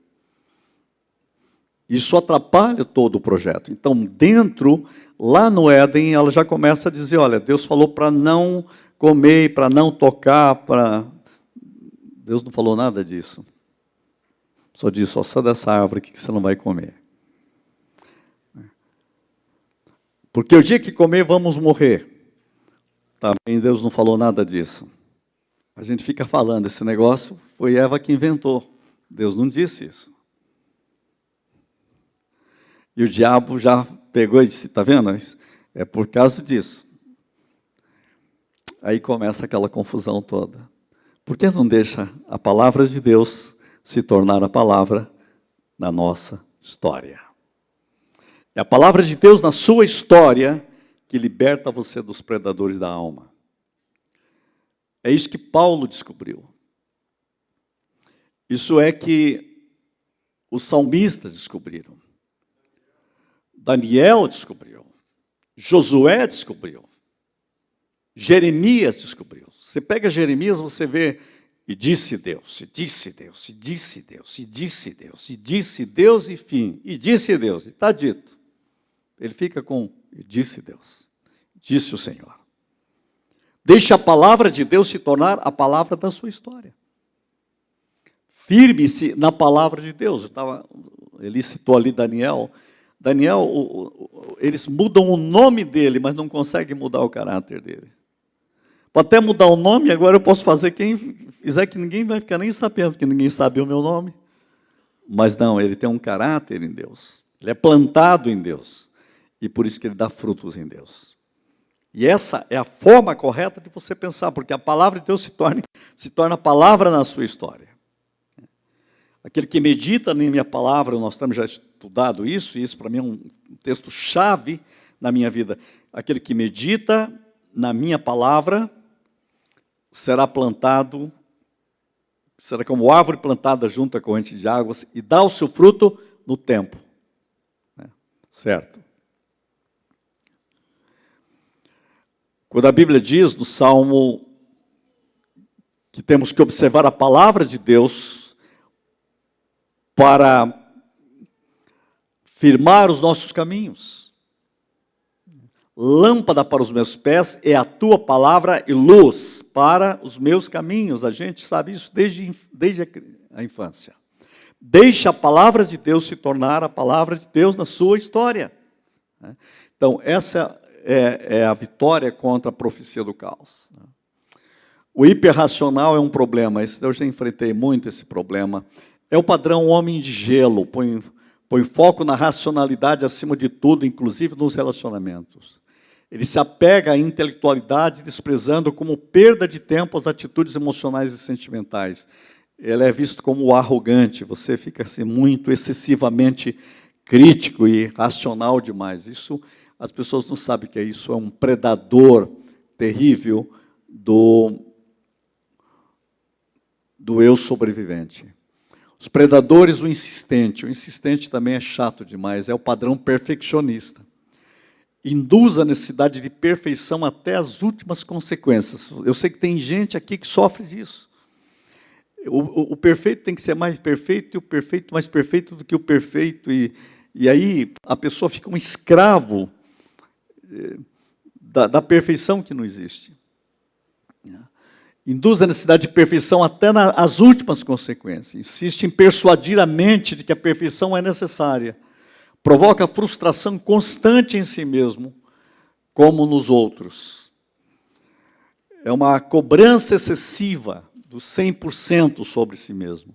Isso atrapalha todo o projeto. Então, lá no Éden, ela já começa a dizer, olha, Deus falou para não comer, para não tocar, Deus não falou nada disso. Só disse, só dessa árvore que você não vai comer. Porque o dia que comer, vamos morrer. Também Deus não falou nada disso. A gente fica falando, esse negócio foi Eva que inventou. Deus não disse isso. E o diabo já pegou e disse, está vendo? É por causa disso. Aí começa aquela confusão toda. Por que não deixa a palavra de Deus se tornar a palavra na nossa história? É a palavra de Deus na sua história que liberta você dos predadores da alma. É isso que Paulo descobriu. Isso é que os salmistas descobriram. Daniel descobriu. Josué descobriu. Jeremias descobriu. Você pega Jeremias, você vê, e disse Deus, e disse Deus, e disse Deus, e disse Deus, e disse Deus, e fim, e disse Deus, e está dito. Ele fica com, e disse Deus, disse o Senhor. Deixe a palavra de Deus se tornar a palavra da sua história. Firme-se na palavra de Deus. Ele citou ali Daniel. Eles mudam o nome dele, mas não conseguem mudar o caráter dele. Pode até mudar o nome, agora eu posso fazer quem fizer que ninguém vai ficar nem sabendo, porque ninguém sabe o meu nome. Mas não, ele tem um caráter em Deus. Ele é plantado em Deus. E por isso que ele dá frutos em Deus. E essa é a forma correta de você pensar, porque a palavra de Deus se torna palavra na sua história. Aquele que medita na minha palavra, nós temos já estudado isso, e isso para mim é um texto-chave na minha vida. Aquele que medita na minha palavra será plantado, será como árvore plantada junto à corrente de águas e dá o seu fruto no tempo. Certo? Quando a Bíblia diz no Salmo que temos que observar a palavra de Deus para firmar os nossos caminhos. Lâmpada para os meus pés é a tua palavra e luz para os meus caminhos. A gente sabe isso desde a infância. Deixe a palavra de Deus se tornar a palavra de Deus na sua história. Então, essa é a vitória contra a profecia do caos. O hiperracional é um problema. Eu já enfrentei muito esse problema. É o padrão homem de gelo. Põe foco na racionalidade acima de tudo, inclusive nos relacionamentos. Ele se apega à intelectualidade, desprezando como perda de tempo as atitudes emocionais e sentimentais. Ele é visto como arrogante. Você fica assim, muito excessivamente crítico e racional demais. Isso, as pessoas não sabem que isso é um predador terrível do eu sobrevivente. Os predadores, o insistente também é chato demais, é o padrão perfeccionista. Induz a necessidade de perfeição até as últimas consequências. Eu sei que tem gente aqui que sofre disso. O perfeito tem que ser mais perfeito, e o perfeito mais perfeito do que o perfeito, e aí a pessoa fica um escravo da perfeição que não existe. Induz a necessidade de perfeição até as últimas consequências. Insiste em persuadir a mente de que a perfeição é necessária. Provoca frustração constante em si mesmo, como nos outros. É uma cobrança excessiva do 100% sobre si mesmo.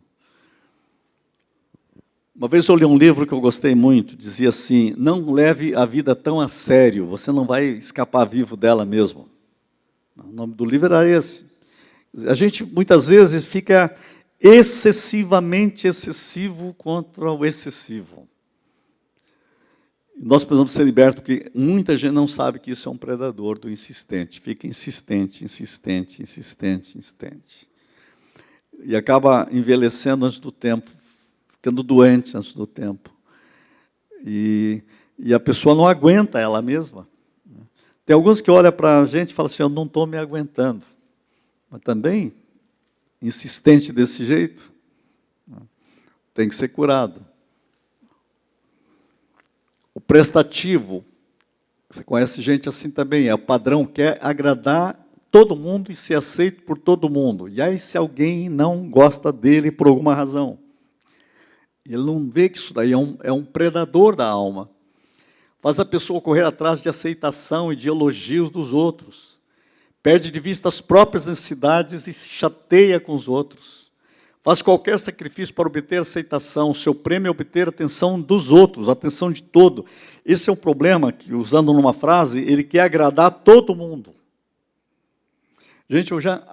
Uma vez eu li um livro que eu gostei muito, dizia assim, não leve a vida tão a sério, você não vai escapar vivo dela mesmo. O nome do livro era esse. A gente, muitas vezes, fica excessivamente excessivo contra o excessivo. Nós precisamos ser libertos, porque muita gente não sabe que isso é um predador do insistente. Fica insistente. E acaba envelhecendo antes do tempo, ficando doente antes do tempo. E a pessoa não aguenta ela mesma. Tem alguns que olham para a gente e falam assim, eu não estou me aguentando. Mas também, insistente desse jeito, tem que ser curado. O prestativo, você conhece gente assim também, é o padrão, quer agradar todo mundo e ser aceito por todo mundo. E aí, se alguém não gosta dele por alguma razão, ele não vê que isso daí é um predador da alma. Faz a pessoa correr atrás de aceitação e de elogios dos outros. Perde de vista as próprias necessidades e se chateia com os outros. Faz qualquer sacrifício para obter aceitação. O seu prêmio é obter a atenção dos outros, a atenção de todo. Esse é o problema que, usando numa frase, ele quer agradar todo mundo. Gente, eu já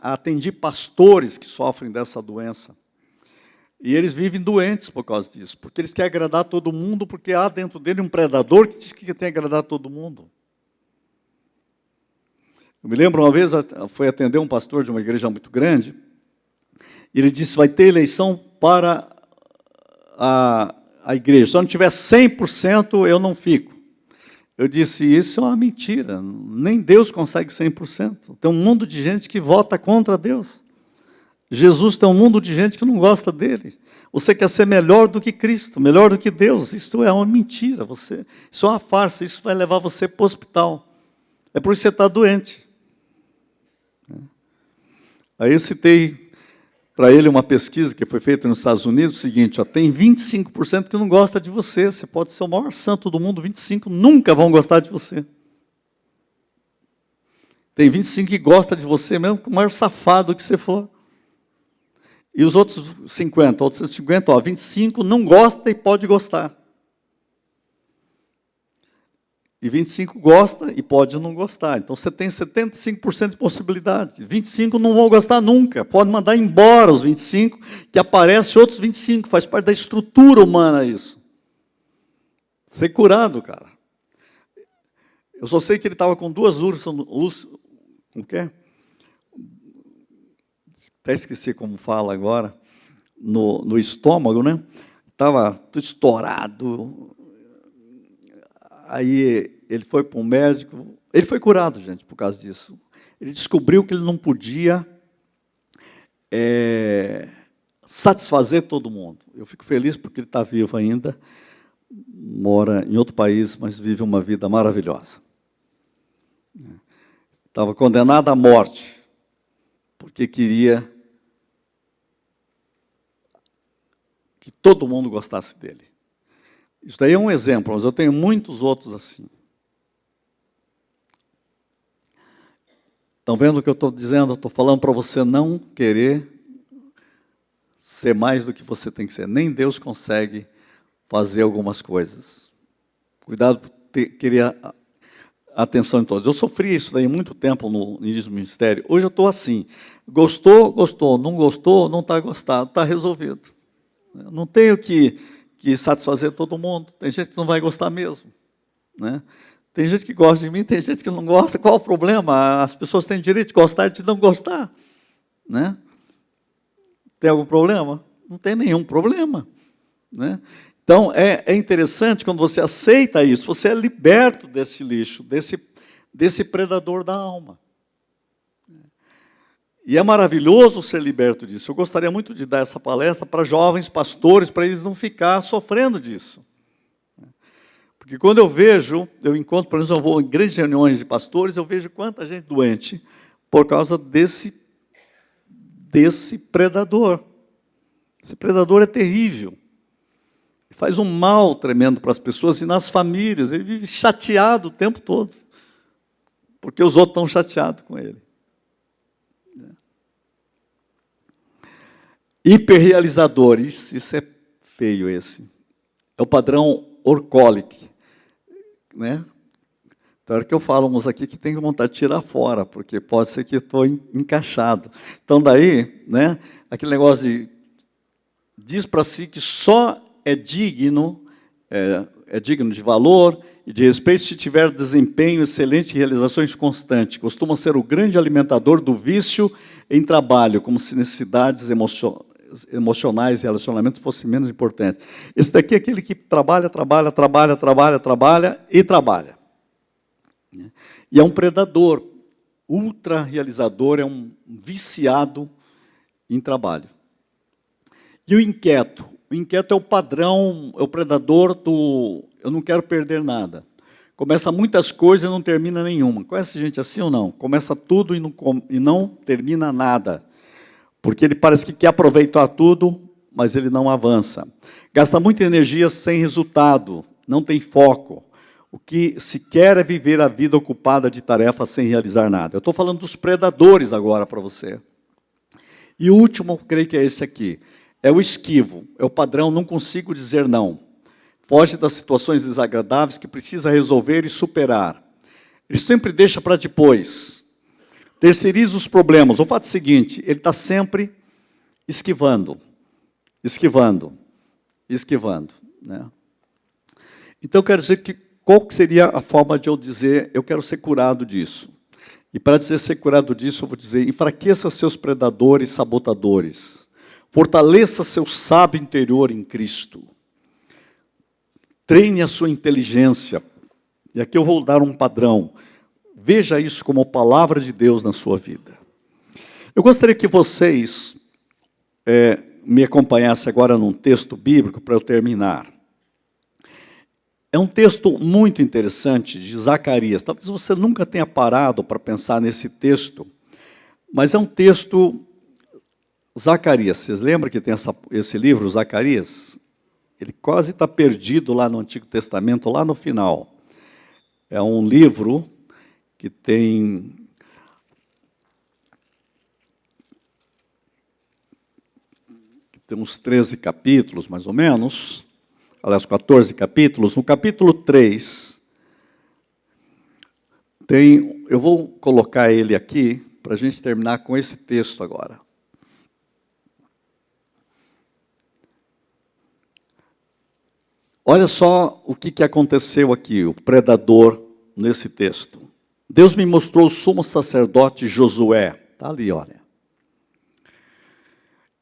atendi pastores que sofrem dessa doença. E eles vivem doentes por causa disso, porque eles querem agradar todo mundo, porque há dentro dele um predador que diz que tem que agradar todo mundo. Eu me lembro uma vez, fui atender um pastor de uma igreja muito grande, e ele disse, vai ter eleição para a igreja, se eu não tiver 100%, eu não fico. Eu disse, isso é uma mentira, nem Deus consegue 100%. Tem um mundo de gente que vota contra Deus. Jesus tem um mundo de gente que não gosta dele. Você quer ser melhor do que Cristo, melhor do que Deus. Isso é uma mentira. Isso é uma farsa. Isso vai levar você para o hospital. É por isso que você está doente. Aí eu citei para ele uma pesquisa que foi feita nos Estados Unidos, o seguinte, tem 25% que não gosta de você. Você pode ser o maior santo do mundo, 25% nunca vão gostar de você. Tem 25% que gosta de você mesmo, com o maior safado que você for. E os outros 50%, 25% não gosta e pode gostar. E 25% gosta e pode não gostar. Então você tem 75% de possibilidade. 25% não vão gostar nunca. Pode mandar embora os 25%, que aparece outros 25%. Faz parte da estrutura humana isso. Ser curado, cara. Eu só sei que ele estava com 2 úlceras. O quê? Até esqueci como fala agora, no estômago, né? Estava tudo estourado. Aí ele foi para um médico, ele foi curado, gente, por causa disso. Ele descobriu que ele não podia satisfazer todo mundo. Eu fico feliz porque ele está vivo ainda, mora em outro país, mas vive uma vida maravilhosa. Estava condenado à morte, porque queria que todo mundo gostasse dele. Isso daí é um exemplo, mas eu tenho muitos outros assim. Estão vendo o que eu estou dizendo? Eu estou falando para você não querer ser mais do que você tem que ser. Nem Deus consegue fazer algumas coisas. Cuidado por querer a atenção de todos. Eu sofri isso daí muito tempo no início do ministério. Hoje eu estou assim. Gostou, gostou. Não gostou, não está gostado. Está resolvido. Eu não tenho que satisfazer todo mundo. Tem gente que não vai gostar mesmo, né? Tem gente que gosta de mim, tem gente que não gosta. Qual o problema? As pessoas têm direito de gostar e de não gostar, né? Tem algum problema? Não tem nenhum problema, né? Então, é interessante quando você aceita isso, você é liberto desse lixo, desse predador da alma. E é maravilhoso ser liberto disso. Eu gostaria muito de dar essa palestra para jovens pastores, para eles não ficar sofrendo disso. Porque quando eu encontro, por exemplo, eu vou em grandes reuniões de pastores, eu vejo quanta gente doente por causa desse predador. Esse predador é terrível. Faz um mal tremendo para as pessoas e nas famílias. Ele vive chateado o tempo todo, porque os outros estão chateados com ele. Hiperrealizador, isso é feio esse. É o padrão Orcolic, né? Então, é que eu falo uns aqui que tem vontade de tirar fora, porque pode ser que estou encaixado. Então, daí, né, aquele negócio de diz para si que só é digno de valor e de respeito se tiver desempenho excelente e realizações constantes. Costuma ser o grande alimentador do vício em trabalho, como se necessidades emocionais e relacionamentos fossem menos importantes. Esse daqui é aquele que trabalha. E é um predador, ultra realizador, é um viciado em trabalho. E o inquieto? O inquieto é o padrão, é o predador do eu não quero perder nada. Começa muitas coisas e não termina nenhuma. Conhece gente assim ou não? Começa tudo e não termina nada. Porque ele parece que quer aproveitar tudo, mas ele não avança. Gasta muita energia sem resultado, não tem foco. O que se quer é viver a vida ocupada de tarefas sem realizar nada. Eu estou falando dos predadores agora para você. E o último, creio que é esse aqui. É o esquivo, é o padrão, não consigo dizer não. Foge das situações desagradáveis que precisa resolver e superar. Ele sempre deixa para depois. Terceiriza os problemas. O fato é o seguinte, ele está sempre esquivando, né? Então, eu quero dizer que qual que seria a forma de eu dizer, eu quero ser curado disso. E para dizer ser curado disso, eu vou dizer, enfraqueça seus predadores, sabotadores. Fortaleça seu sábio interior em Cristo. Treine a sua inteligência. E aqui eu vou dar um padrão. Veja isso como palavra de Deus na sua vida. Eu gostaria que vocês me acompanhassem agora num texto bíblico para eu terminar. É um texto muito interessante de Zacarias. Talvez você nunca tenha parado para pensar nesse texto, mas é um texto Zacarias. Vocês lembram que tem esse livro, Zacarias? Ele quase está perdido lá no Antigo Testamento, lá no final. É um livro que tem uns 13 capítulos, mais ou menos. Aliás, 14 capítulos. No capítulo 3, eu vou colocar ele aqui, para a gente terminar com esse texto agora. Olha só o que aconteceu aqui, o predador nesse texto. Deus me mostrou o sumo sacerdote Josué, está ali, olha.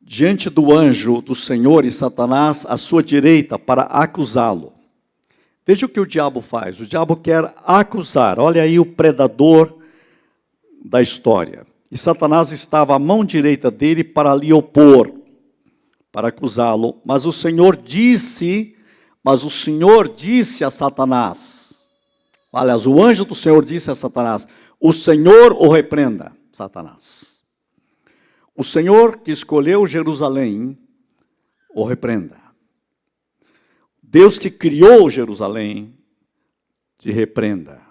Diante do anjo do Senhor e Satanás à sua direita para acusá-lo. Veja o que o diabo faz, o diabo quer acusar, olha aí o predador da história. E Satanás estava à mão direita dele para lhe opor, para acusá-lo, mas o Senhor disse a Satanás, aliás, o anjo do Senhor disse a Satanás, o Senhor o repreenda, Satanás. O Senhor que escolheu Jerusalém, o repreenda. Deus que criou Jerusalém, te repreenda.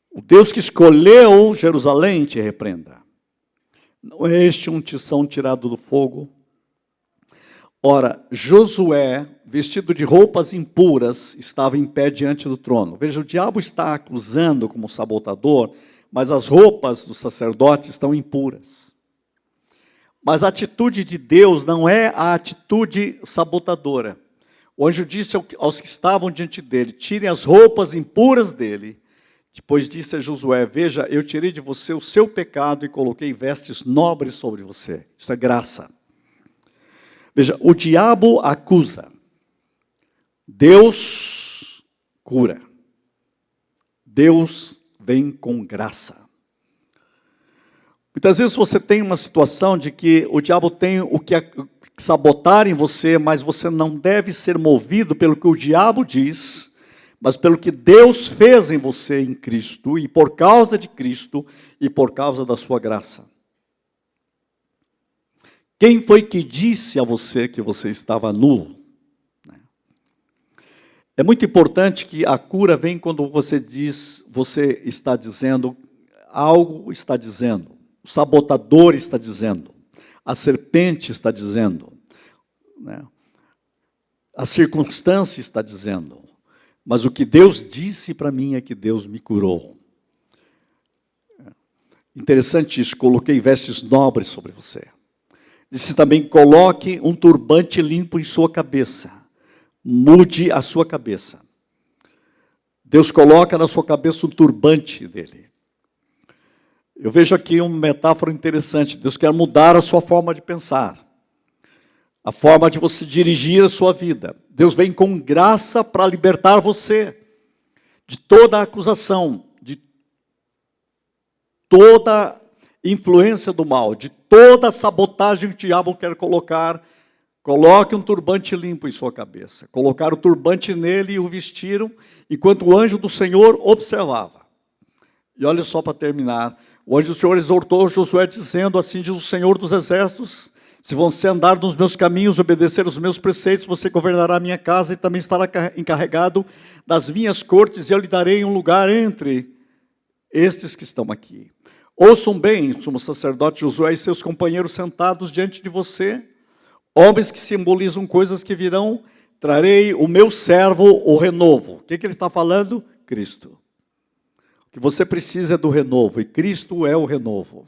O Deus que escolheu Jerusalém, te repreenda. Não é este um tição tirado do fogo? Ora, Josué, vestido de roupas impuras, estava em pé diante do trono. Veja, o diabo está acusando como sabotador, mas as roupas do sacerdote estão impuras. Mas a atitude de Deus não é a atitude sabotadora. O anjo disse aos que estavam diante dele, tirem as roupas impuras dele. Depois disse a Josué, veja, eu tirei de você o seu pecado e coloquei vestes nobres sobre você. Isso é graça. Veja, o diabo acusa. Deus cura. Deus vem com graça. Muitas vezes você tem uma situação de que o diabo tem o que sabotar em você, mas você não deve ser movido pelo que o diabo diz, mas pelo que Deus fez em você em Cristo, e por causa de Cristo, e por causa da sua graça. Quem foi que disse a você que você estava nu? É muito importante que a cura vem quando você está dizendo, algo está dizendo, o sabotador está dizendo, a serpente está dizendo, né? A circunstância está dizendo, mas o que Deus disse para mim é que Deus me curou. Interessante isso, coloquei vestes nobres sobre você. Disse também, coloque um turbante limpo em sua cabeça. Mude a sua cabeça. Deus coloca na sua cabeça o turbante dele. Eu vejo aqui uma metáfora interessante. Deus quer mudar a sua forma de pensar. A forma de você dirigir a sua vida. Deus vem com graça para libertar você de toda acusação, de toda influência do mal, de toda sabotagem que o diabo quer colocar. Coloque um turbante limpo em sua cabeça. Colocaram o turbante nele e o vestiram, enquanto o anjo do Senhor observava. E olha só para terminar, o anjo do Senhor exortou Josué dizendo, assim diz o Senhor dos Exércitos, se você andar nos meus caminhos, obedecer os meus preceitos, você governará a minha casa e também estará encarregado das minhas cortes, e eu lhe darei um lugar entre estes que estão aqui. Ouçam bem, sumo sacerdote Josué e seus companheiros sentados diante de você, homens que simbolizam coisas que virão, trarei o meu servo, o renovo. O que ele está falando? Cristo. O que você precisa é do renovo, e Cristo é o renovo.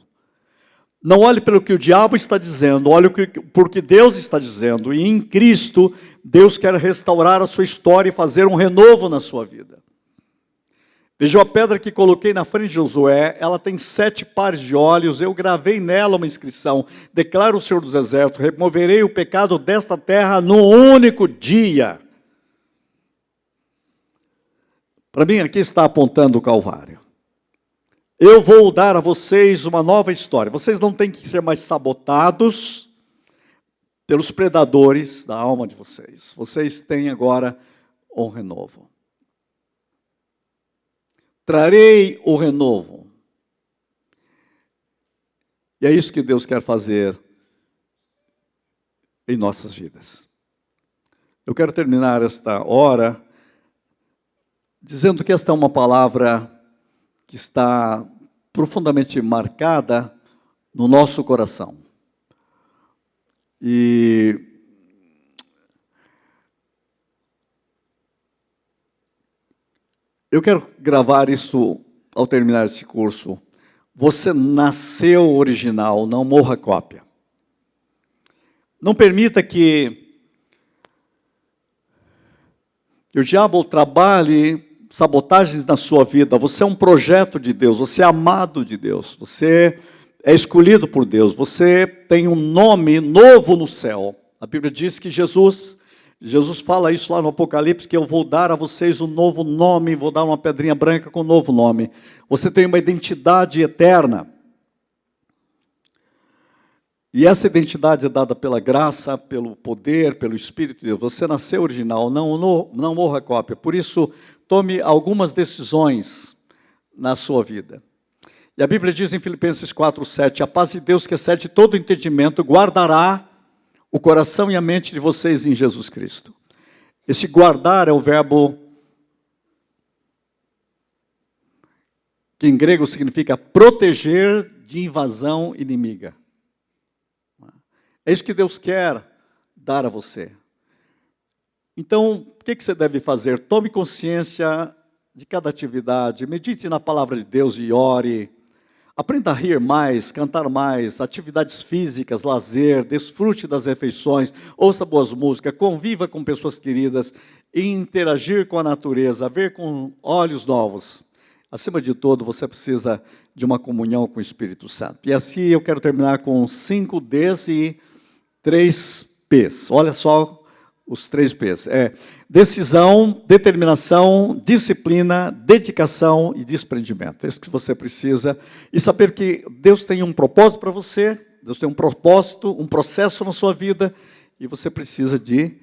Não olhe pelo que o diabo está dizendo, olhe por que Deus está dizendo. E em Cristo, Deus quer restaurar a sua história e fazer um renovo na sua vida. Vejam a pedra que coloquei na frente de Josué, ela tem 7 pares de olhos, eu gravei nela uma inscrição, declara o Senhor dos Exércitos, removerei o pecado desta terra num único dia. Para mim, aqui está apontando o Calvário. Eu vou dar a vocês uma nova história. Vocês não têm que ser mais sabotados pelos predadores da alma de vocês. Vocês têm agora um renovo. Trarei o renovo. E é isso que Deus quer fazer em nossas vidas. Eu quero terminar esta hora dizendo que esta é uma palavra que está profundamente marcada no nosso coração. E eu quero gravar isso ao terminar esse curso. Você nasceu original, não morra cópia. Não permita que o diabo trabalhe sabotagens na sua vida. Você é um projeto de Deus, você é amado de Deus, você é escolhido por Deus, você tem um nome novo no céu. A Bíblia diz que Jesus fala isso lá no Apocalipse, que eu vou dar a vocês um novo nome, vou dar uma pedrinha branca com um novo nome. Você tem uma identidade eterna. E essa identidade é dada pela graça, pelo poder, pelo Espírito de Deus. Você nasceu original, não morra cópia. Por isso, tome algumas decisões na sua vida. E a Bíblia diz em Filipenses 4:7, a paz de Deus que excede todo entendimento, guardará o coração e a mente de vocês em Jesus Cristo. Esse guardar é o verbo que em grego significa proteger de invasão inimiga. É isso que Deus quer dar a você. Então, o que você deve fazer? Tome consciência de cada atividade, medite na palavra de Deus e ore. Aprenda a rir mais, cantar mais, atividades físicas, lazer, desfrute das refeições, ouça boas músicas, conviva com pessoas queridas, e interagir com a natureza, ver com olhos novos. Acima de tudo, você precisa de uma comunhão com o Espírito Santo. E assim eu quero terminar com 5 Ds e 3 Ps. Olha só os 3 Ps. Decisão, determinação, disciplina, dedicação e desprendimento. É isso que você precisa. E saber que Deus tem um propósito para você, Deus tem um propósito, um processo na sua vida, e você precisa de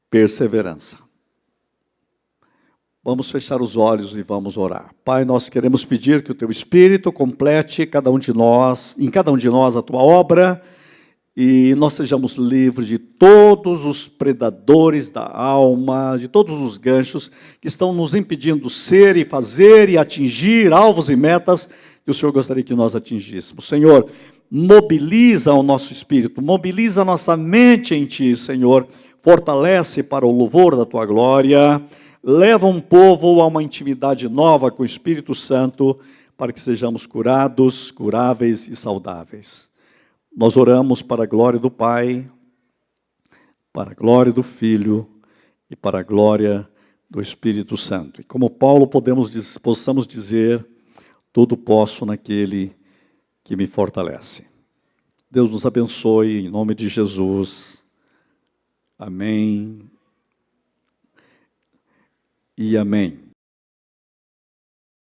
perseverança. Vamos fechar os olhos e vamos orar. Pai, nós queremos pedir que o Teu Espírito complete em cada um de nós a Tua obra, e nós sejamos livres de todos os predadores da alma, de todos os ganchos que estão nos impedindo ser e fazer e atingir alvos e metas que o Senhor gostaria que nós atingíssemos. Senhor, mobiliza o nosso espírito, mobiliza a nossa mente em Ti, Senhor, fortalece para o louvor da Tua glória, leva um povo a uma intimidade nova com o Espírito Santo, para que sejamos curados, curáveis e saudáveis. Nós oramos para a glória do Pai, para a glória do Filho e para a glória do Espírito Santo. E como Paulo possamos dizer, tudo posso naquele que me fortalece. Deus nos abençoe, em nome de Jesus. Amém e amém.